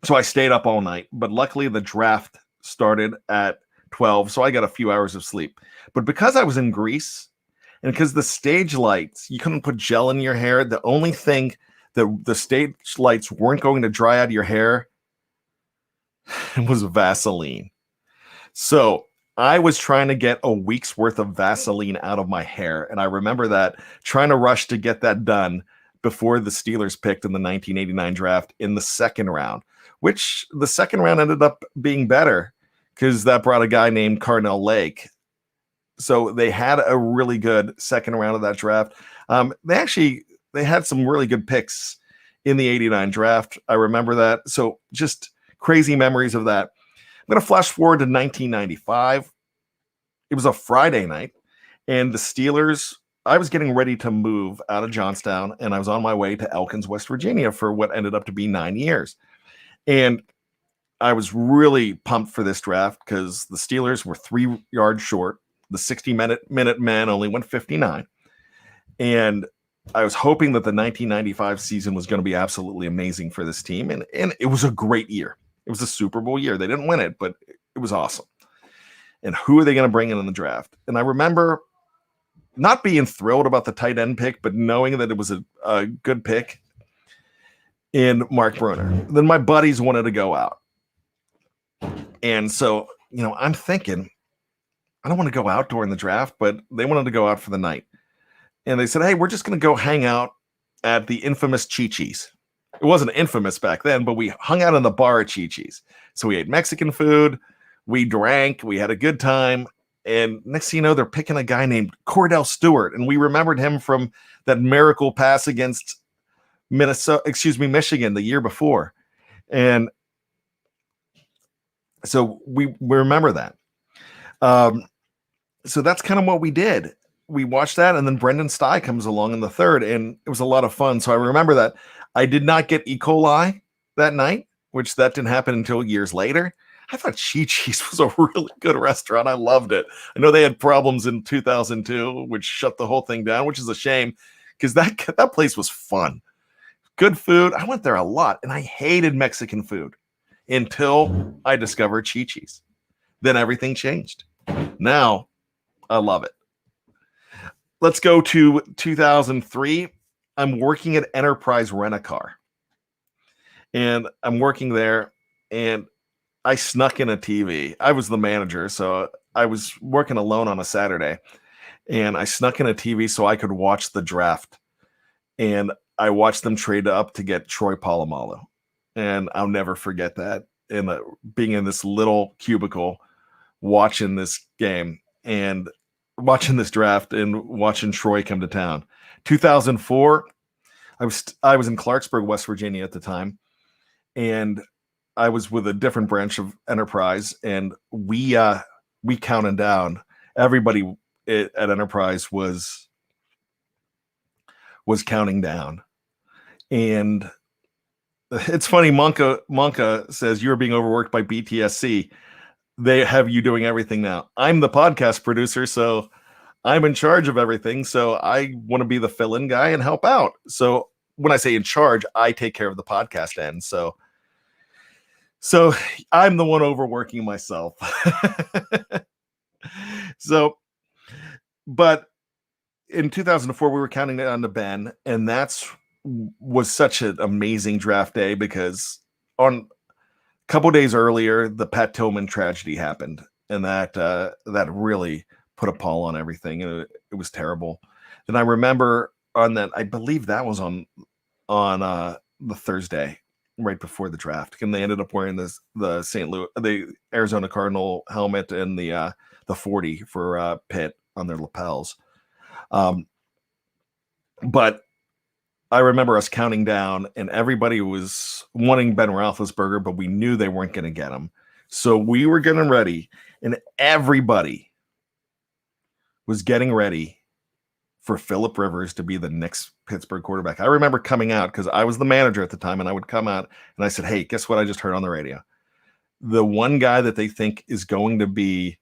so I stayed up all night, but luckily the draft started at 12, so I got a few hours of sleep. But because I was in Greece, and because the stage lights, you couldn't put gel in your hair, the only thing that the stage lights weren't going to dry out of your hair was Vaseline. So I was trying to get a week's worth of Vaseline out of my hair. And I remember that, trying to rush to get that done before the Steelers picked in the 1989 draft in the second round, which the second round ended up being better because that brought a guy named Carnell Lake. So they had a really good second round of that draft. They had some really good picks in the 89 draft. I remember that. So just crazy memories of that. I'm going to flash forward to 1995. It was a Friday night, and the Steelers, I was getting ready to move out of Johnstown, and I was on my way to Elkins, West Virginia for what ended up to be 9 years. And I was really pumped for this draft because the Steelers were 3 yards short. The 60-minute men only went 59. And I was hoping that the 1995 season was going to be absolutely amazing for this team. And it was a great year. It was a Super Bowl year. They didn't win it, but it was awesome. And who are they going to bring in the draft? And I remember not being thrilled about the tight end pick, but knowing that it was a good pick in Mark Bruner. Then my buddies wanted to go out. And so I'm thinking, I don't want to go out during the draft, but they wanted to go out for the night. And they said, hey, we're just going to go hang out at the infamous Chi-Chi's. It wasn't infamous back then, but we hung out in the bar at Chi-Chi's. So we ate Mexican food, we drank, we had a good time. And next thing you know, they're picking a guy named Cordell Stewart. And we remembered him from that miracle pass against Michigan the year before. And so we remember that. So that's kind of what we did. We watched that, and then Brendan Stye comes along in the third, and it was a lot of fun. So I remember that. I did not get E. coli that night, which that didn't happen until years later. I thought Chi-Chi's was a really good restaurant. I loved it. I know they had problems in 2002, which shut the whole thing down, which is a shame because that place was fun. Good food. I went there a lot, and I hated Mexican food until I discovered Chi-Chi's. Then everything changed. Now, I love it. Let's go to 2003. I'm working at Enterprise Rent-A-Car. And I'm working there, and I snuck in a TV. I was the manager, so I was working alone on a Saturday. And I snuck in a TV so I could watch the draft. And I watched them trade up to get Troy Polamalu. And I'll never forget that. And being in this little cubicle, watching this game and watching this draft and watching Troy come to town. 2004, I was in Clarksburg, West Virginia at the time, and I was with a different branch of Enterprise, and we counted down. Everybody at Enterprise was counting down, and it's funny. Monka says you're being overworked by BTSC. They have you doing everything now. I'm the podcast producer, so I'm in charge of everything. So I want to be the fill-in guy and help out. So when I say in charge, I take care of the podcast end. So I'm the one overworking myself. But in 2004, we were counting down to Ben, and was such an amazing draft day because on couple days earlier, the Pat Tillman tragedy happened, and that really put a pall on everything. It was terrible. Then I remember on that, I believe that was on the Thursday right before the draft, and they ended up wearing the Arizona Cardinal helmet and the 40 for Pitt on their lapels. But I remember us counting down, and everybody was wanting Ben Roethlisberger, but we knew they weren't going to get him. So we were getting ready, and everybody was getting ready for Phillip Rivers to be the next Pittsburgh quarterback. I remember coming out because I was the manager at the time, and I would come out, and I said, hey, guess what I just heard on the radio? The one guy that they think is going to be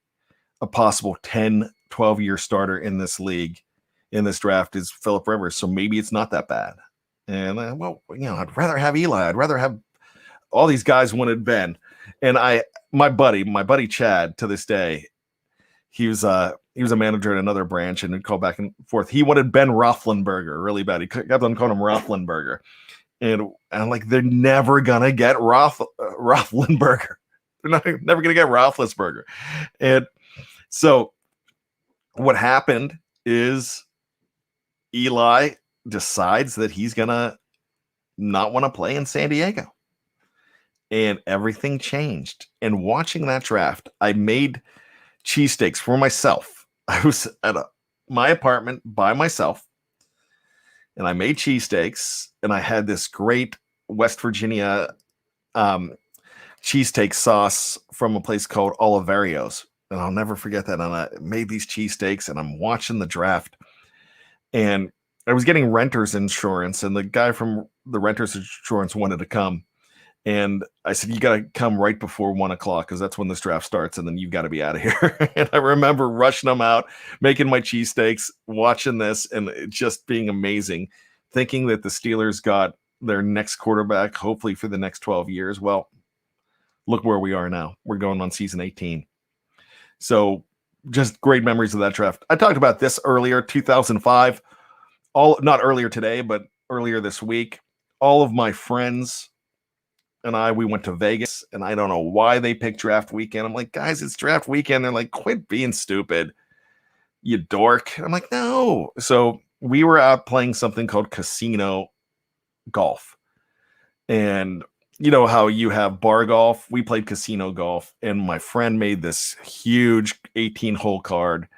a possible 10, 12-year starter in this league in this draft is Phillip Rivers, so maybe it's not that bad. And I'd rather have Eli. I'd rather have all these guys wanted Ben. And my buddy Chad, to this day, he was a manager at another branch and he'd call back and forth. He wanted Ben Roethlisberger really bad. He kept on calling him Roethlisberger. And I'm like, they're never gonna get Roethlisberger. They're never gonna get Roethlisberger. And so what happened is Eli decides that he's gonna not want to play in San Diego, and everything changed. And watching that draft, I made cheesesteaks for myself. I was at my apartment by myself, and I made cheesesteaks, and I had this great West Virginia cheesesteak sauce from a place called Oliverio's, and I'll never forget that. And I made these cheesesteaks, and I'm watching the draft. And I was getting renter's insurance, and the guy from the renter's insurance wanted to come. And I said, you got to come right before 1 o'clock because that's when this draft starts, and then you've got to be out of here. And I remember rushing them out, making my cheesesteaks, watching this, and it just being amazing, thinking that the Steelers got their next quarterback, hopefully for the next 12 years. Well, look where we are now. We're going on season 18. So just great memories of that draft. I talked about this earlier, 2005, not earlier today, but earlier this week. All of my friends we went to Vegas, and I don't know why they picked draft weekend. I'm like, guys, it's draft weekend. They're like, quit being stupid, you dork. I'm like, no. So we were out playing something called casino golf. And you know how you have bar golf? We played casino golf, and my friend made this huge 18-hole card.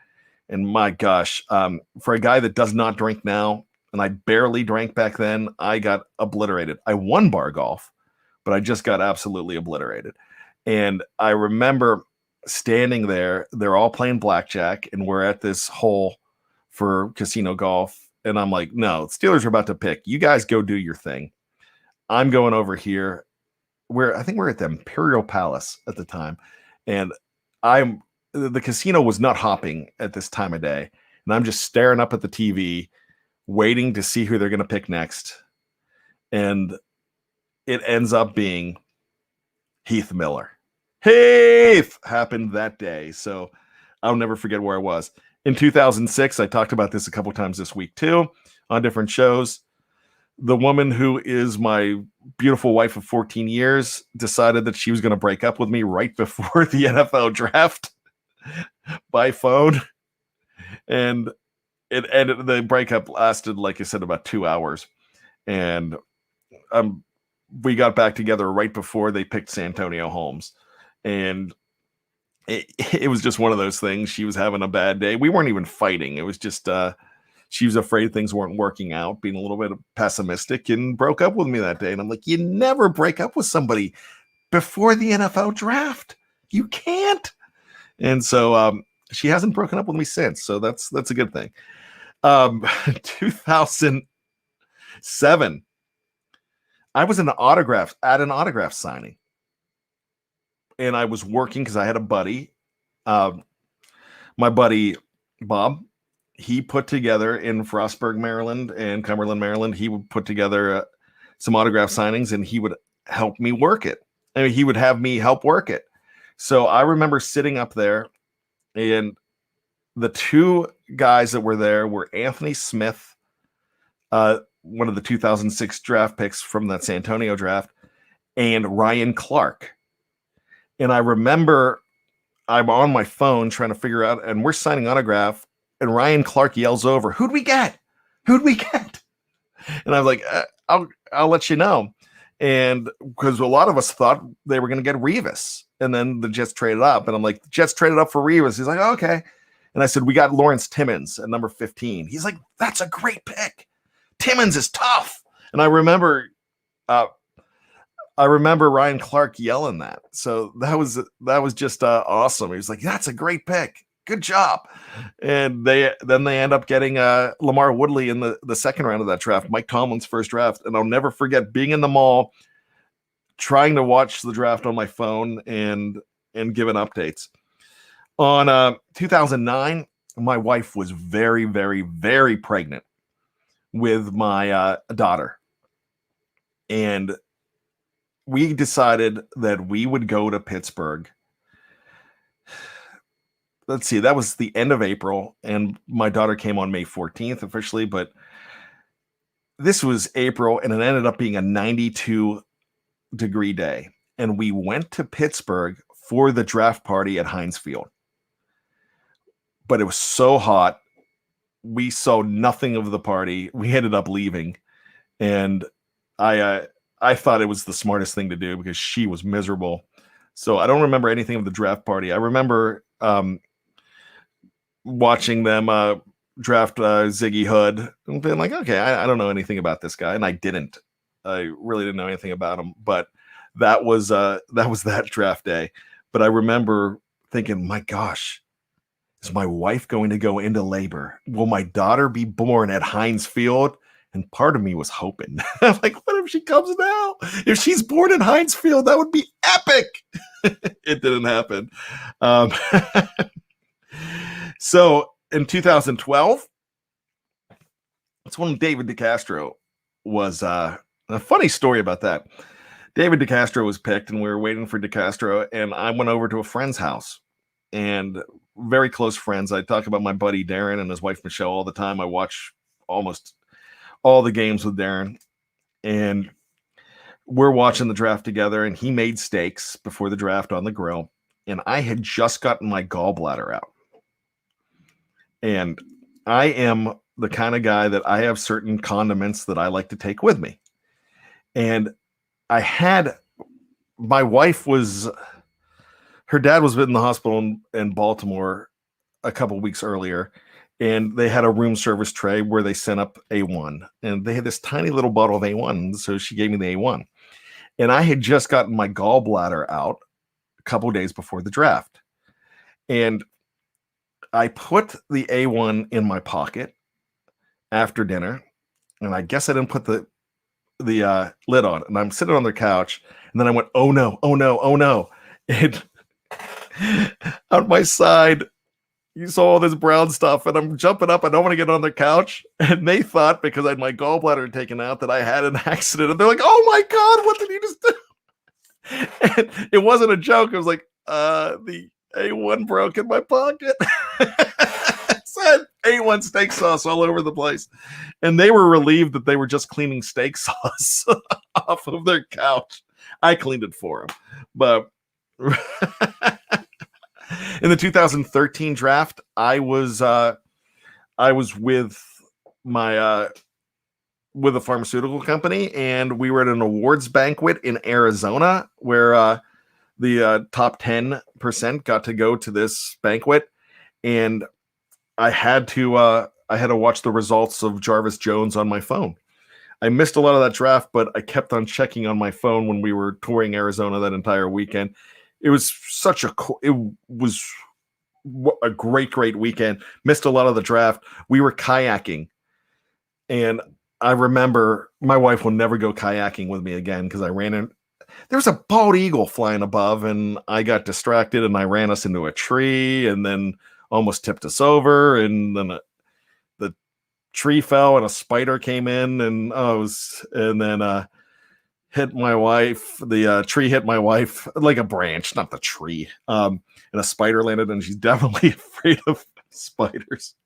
And my gosh, for a guy that does not drink now, and I barely drank back then, I got obliterated. I won bar golf, but I just got absolutely obliterated. And I remember standing there, they're all playing blackjack, and we're at this hole for casino golf. And I'm like, no, Steelers are about to pick. You guys go do your thing. I'm going over here. I think we're at the Imperial Palace at the time. And the casino was not hopping at this time of day. And I'm just staring up at the TV, waiting to see who they're going to pick next. And it ends up being Heath Miller. Heath happened that day. So I'll never forget where I was. In 2006, I talked about this a couple times this week too, on different shows. The woman who is my beautiful wife of 14 years decided that she was going to break up with me right before the NFL draft by phone. And the breakup lasted, like I said, about 2 hours. And we got back together right before they picked Santonio Holmes. And it was just one of those things. She was having a bad day. We weren't even fighting. It was just she was afraid things weren't working out, being a little bit pessimistic, and broke up with me that day. And I'm like, you never break up with somebody before the NFL draft. You can't. And so she hasn't broken up with me since. So that's a good thing. 2007, I was at an autograph signing. And I was working because I had a buddy, my buddy Bob. He put together in Frostburg, Maryland, and Cumberland, Maryland. He would put together some autograph signings, and he would help me work it. I mean, he would have me help work it. So I remember sitting up there, and the two guys that were there were Anthony Smith, one of the 2006 draft picks from that Santonio draft, and Ryan Clark. And I remember I'm on my phone trying to figure out, and we're signing autograph, and Ryan Clark yells over, "Who'd we get? Who'd we get?" And I was like, I'll let you know. And because a lot of us thought they were going to get Revis, and then the Jets traded up, and I'm like, Jets traded up for Revis. He's like, oh, okay. And I said, we got Lawrence Timmons at number 15. He's like, that's a great pick. Timmons is tough. And I remember Ryan Clark yelling that. So that was just awesome. He was like, that's a great pick. Good job. And they end up getting Lamar Woodley in the second round of that draft, Mike Tomlin's first draft. And I'll never forget being in the mall, trying to watch the draft on my phone and giving updates. On 2009, my wife was very, very, very pregnant with my daughter. And we decided that we would go to Pittsburgh. Let's see, that was the end of April, and my daughter came on May 14th officially, but this was April, and it ended up being a 92-degree day. And we went to Pittsburgh for the draft party at Heinz Field. But it was so hot, we saw nothing of the party. We ended up leaving, and I thought it was the smartest thing to do because she was miserable. So I don't remember anything of the draft party. I remember watching them draft Ziggy Hood and being like, okay, I don't know anything about this guy. And I didn't. I really didn't know anything about him. But that was that draft day. But I remember thinking, my gosh, is my wife going to go into labor? Will my daughter be born at Heinz Field? And part of me was hoping. I'm like, what if she comes now? If she's born in Heinz Field, that would be epic. It didn't happen. So in 2012, that's when David DeCastro was a funny story about that. David DeCastro was picked, and we were waiting for DeCastro, and I went over to a friend's house, and very close friends. I talk about my buddy Darren and his wife Michelle all the time. I watch almost all the games with Darren, and we're watching the draft together, and he made steaks before the draft on the grill, and I had just gotten my gallbladder out. And I am the kind of guy that I have certain condiments that I like to take with me. And my wife her dad was in the hospital in Baltimore a couple of weeks earlier, and they had a room service tray where they sent up A1, and they had this tiny little bottle of A1. So she gave me the A1, and I had just gotten my gallbladder out a couple of days before the draft. And I put the A1 in my pocket after dinner, and I guess I didn't put the lid on, and I'm sitting on the couch, and then I went, oh no, oh no, oh no. And on my side, you saw all this brown stuff, and I'm jumping up. I don't want to get on the couch. And they thought, because I had my gallbladder taken out, that I had an accident. And they're like, oh my God, what did you just do? And it wasn't a joke. It was like, the A1 broke in my pocket. Said A1 steak sauce all over the place. And they were relieved that they were just cleaning steak sauce off of their couch. I cleaned it for them. But in the 2013 draft, I was with with a pharmaceutical company, and we were at an awards banquet in Arizona where the top 10% got to go to this banquet, and I had to watch the results of Jarvis Jones on my phone. I missed a lot of that draft, but I kept on checking on my phone when we were touring Arizona that entire weekend. It was a great weekend. Missed a lot of the draft. We were kayaking, and I remember my wife will never go kayaking with me again because I ran in. There was a bald eagle flying above, and I got distracted, and I ran us into a tree, and then almost tipped us over, and then the tree fell, and a spider came in, and hit my wife. The tree hit my wife like a branch, not the tree. And a spider landed, and she's definitely afraid of spiders.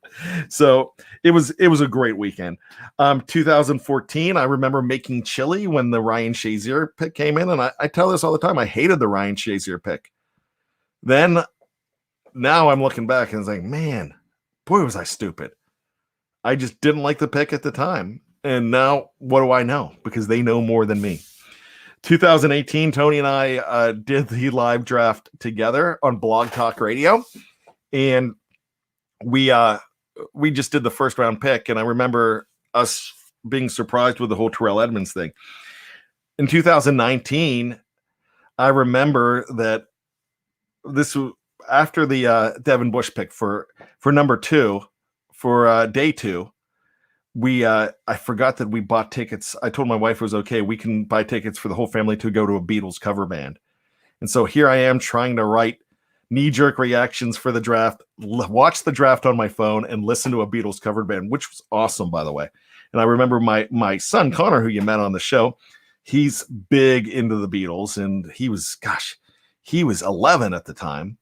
So it was a great weekend. 2014, I remember making chili when the Ryan Shazier pick came in, and I tell this all the time. I hated the Ryan Shazier pick. Now I'm looking back and saying, man, boy, was I stupid. I just didn't like the pick at the time. And now what do I know? Because they know more than me. 2018, Tony and I did the live draft together on Blog Talk Radio, and we just did the first round pick. And I remember us being surprised with the whole Terrell Edmonds thing. In 2019, I remember that this was after the Devin Bush pick for number 2 for day 2. I forgot that we bought tickets. I told my wife it was okay. We can buy tickets for the whole family to go to a Beatles cover band. And so here I am trying to write knee-jerk reactions for the draft, watch the draft on my phone, and listen to a Beatles cover band, which was awesome, by the way. And I remember my son, Connor, who you met on the show, he's big into the Beatles, and he was 11 at the time,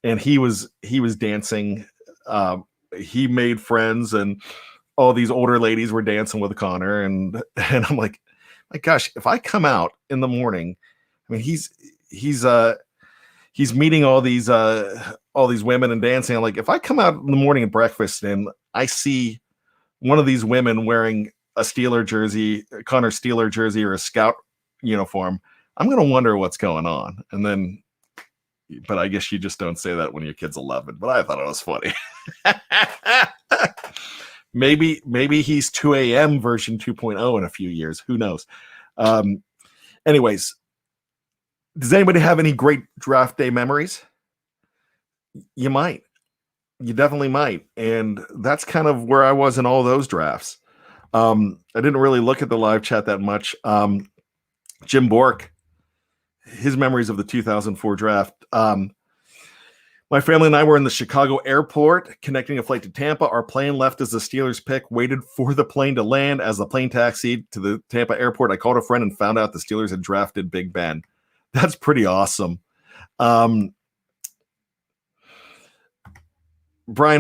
and he was dancing. He made friends, and all these older ladies were dancing with Connor, and I'm like, my gosh, if I come out in the morning, I mean, he's meeting all these women and dancing. I'm like, if I come out in the morning at breakfast and I see one of these women wearing a Steeler jersey, Connor Steeler jersey, or a Scout uniform, I'm gonna wonder what's going on. And then, but I guess you just don't say that when your kid's 11. But I thought it was funny. Maybe he's 2 a.m. version 2.0 in a few years. Who knows? Anyways, does anybody have any great draft day memories? You might. You definitely might. And that's kind of where I was in all those drafts. I didn't really look at the live chat that much. Jim Bork, his memories of the 2004 draft. My family and I were in the Chicago airport connecting a flight to Tampa. Our plane left as the Steelers pick, waited for the plane to land. As the plane taxied to the Tampa airport, I called a friend and found out the Steelers had drafted Big Ben. That's pretty awesome. Brian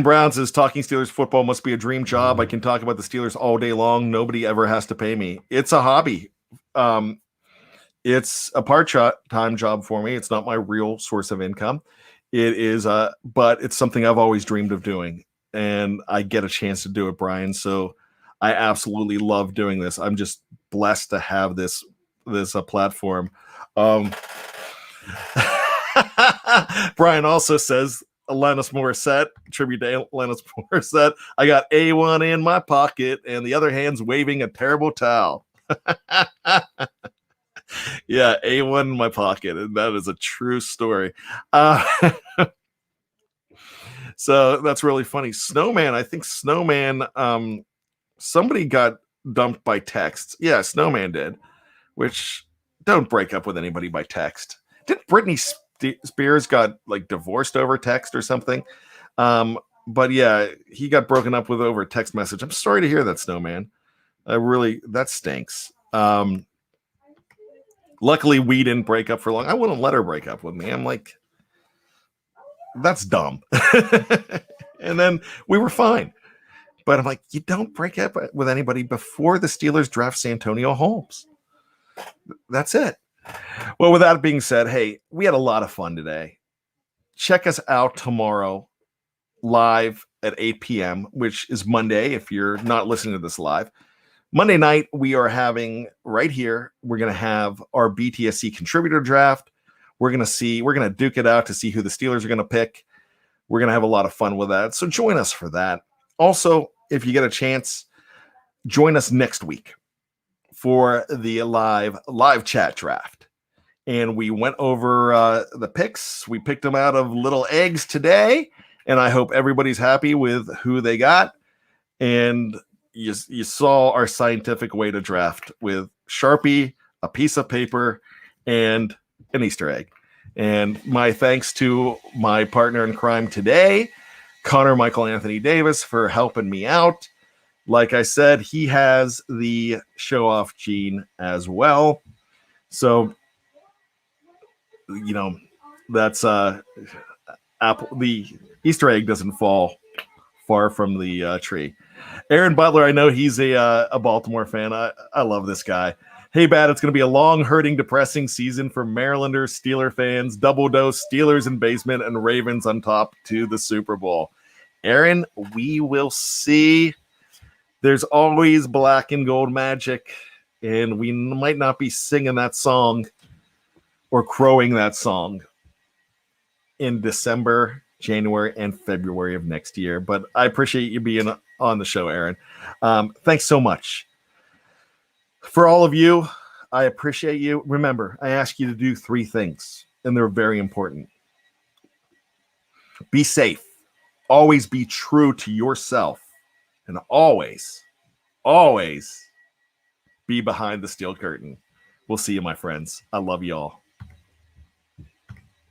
Brown says, talking Steelers football must be a dream job. I can talk about the Steelers all day long. Nobody ever has to pay me. It's a hobby. It's a part-time job for me. It's not my real source of income. It is, but it's something I've always dreamed of doing, and I get a chance to do it, Brian. So I absolutely love doing this. I'm just blessed to have this platform. Um, Brian also says Alanis Morissette, tribute to Alanis Morissette. I got A1 in my pocket, and the other hand's waving a terrible towel. Yeah, A1 in my pocket, and that is a true story. So that's really funny. Snowman, I think Snowman, somebody got dumped by text. Yeah, Snowman did, which don't break up with anybody by text. Didn't Britney Spears got like divorced over text or something? But yeah, he got broken up with over text message. I'm sorry to hear that, Snowman. That stinks. Luckily, we didn't break up for long. I wouldn't let her break up with me. I'm like, that's dumb. And then we were fine. But I'm like, you don't break up with anybody before the Steelers draft Santonio Holmes. That's it. Well, with that being said, hey, we had a lot of fun today. Check us out tomorrow live at 8 p.m., which is Monday if you're not listening to this live. Monday night, we are having right here, we're going to have our BTSC contributor draft. We're going to duke it out to see who the Steelers are going to pick. We're going to have a lot of fun with that. So join us for that. Also, if you get a chance, join us next week for the live chat draft. And we went over the picks. We picked them out of little eggs today. And I hope everybody's happy with who they got. And you saw our scientific way to draft with Sharpie, a piece of paper, and an Easter egg. And my thanks to my partner in crime today, Connor Michael Anthony Davis, for helping me out. Like I said, he has the show-off gene as well. So, that's apple. The Easter egg doesn't fall far from the tree. Aaron Butler, I know he's a Baltimore fan. I love this guy. Hey, Bat, it's going to be a long, hurting, depressing season for Marylanders, Steeler fans. Double dose, Steelers in basement, and Ravens on top to the Super Bowl. Aaron, we will see. There's always black and gold magic, and we might not be singing that song or crowing that song in December, January, and February of next year. But I appreciate you being on the show, Aaron. Thanks so much. For all of you, I appreciate you. Remember, I ask you to do 3 things, and they're very important. Be safe. Always be true to yourself. And always, always be behind the steel curtain. We'll see you, my friends. I love you all.